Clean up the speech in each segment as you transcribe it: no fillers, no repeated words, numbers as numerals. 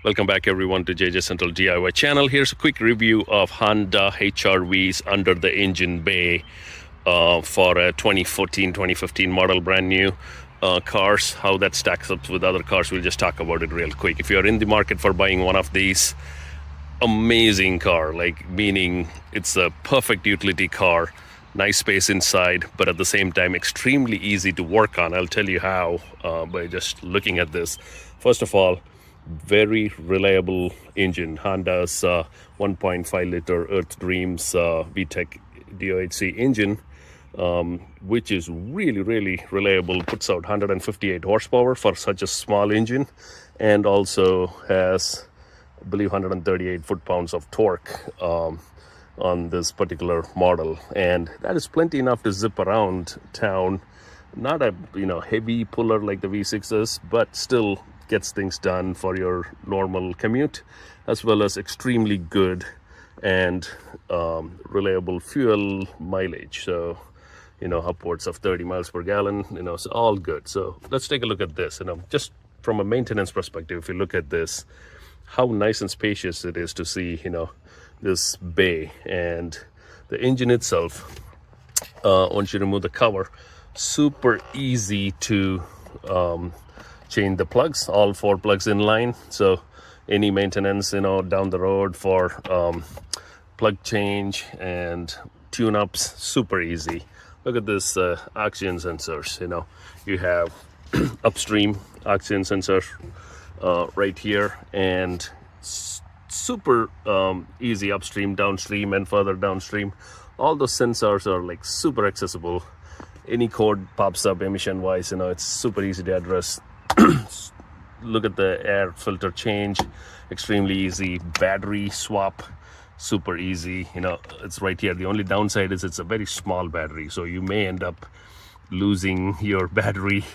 Welcome back everyone to JJ Central DIY channel. Here's a quick review of Honda HRVs under the engine bay for a 2014-2015 model, brand new cars. How that stacks up with other cars, we'll just talk about it real quick. If you're in the market for buying one of these, amazing car, like meaning it's a perfect utility car, nice space inside, but at the same time extremely easy to work on. I'll tell you how by just looking at this. First of all, very reliable engine. Honda's 1.5 liter Earth Dreams VTEC DOHC engine, which is really reliable, puts out 158 horsepower for such a small engine, and also has, I believe, 138 foot-pounds of torque on this particular model, and that is plenty enough to zip around town. Not a heavy puller like the V6 is, but still gets things done for your normal commute, as well as extremely good and reliable fuel mileage. So upwards of 30 miles per gallon, it's all good. So let's take a look at this. Just from a maintenance perspective, if you look at this, how nice and spacious it is to see this bay. And the engine itself, once you remove the cover, super easy to change the plugs, all 4 plugs in line. So any maintenance down the road for plug change and tune-ups, super easy. Look at this oxygen sensors. You have upstream oxygen sensor right here, and super easy upstream, downstream, and further downstream. All those sensors are like super accessible. Any code pops up emission wise, it's super easy to address. Look at the air filter change, extremely easy. Battery swap, super easy. It's right here. The only downside is it's a very small battery, so you may end up losing your battery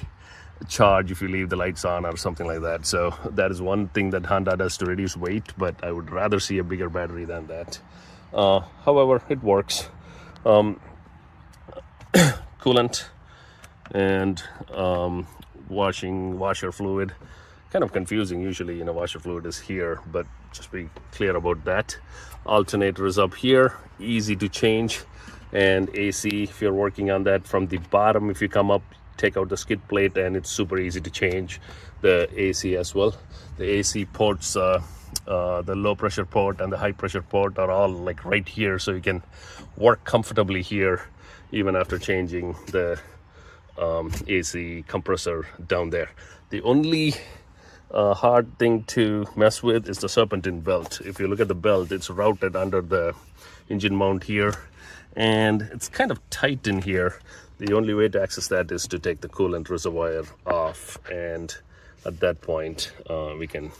charge if you leave the lights on or something like that. So that is one thing that Honda does to reduce weight, but I would rather see a bigger battery than that. However, it works. Coolant and washer fluid, kind of confusing. Usually washer fluid is here, but just be clear about that. Alternator is up here, easy to change. And AC, if you're working on that, from the bottom, if you come up, take out the skid plate, and it's super easy to change the AC as well. The AC ports, the low pressure port and the high pressure port are all like right here, so you can work comfortably here even after changing the AC compressor down there. The only hard thing to mess with is the serpentine belt. If you look at the belt, it's routed under the engine mount here, and it's kind of tight in here. The only way to access that is to take the coolant reservoir off, and at that point we can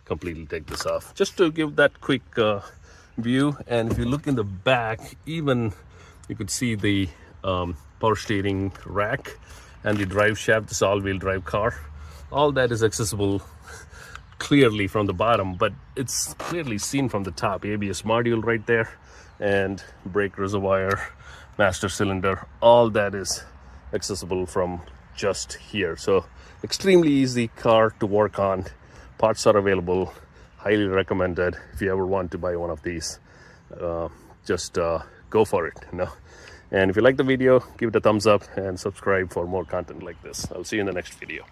completely take this off. Just to give that quick view. And if you look in the back, even you could see the power steering rack and the drive shaft. This all-wheel drive car, all that is accessible clearly from the bottom, but it's clearly seen from the top. ABS module right there, and brake reservoir, master cylinder, all that is accessible from just here. So extremely easy car to work on. Parts are available, highly recommended. If you ever want to buy one of these, just go for it. And if you like the video, give it a thumbs up and subscribe for more content like this. I'll see you in the next video.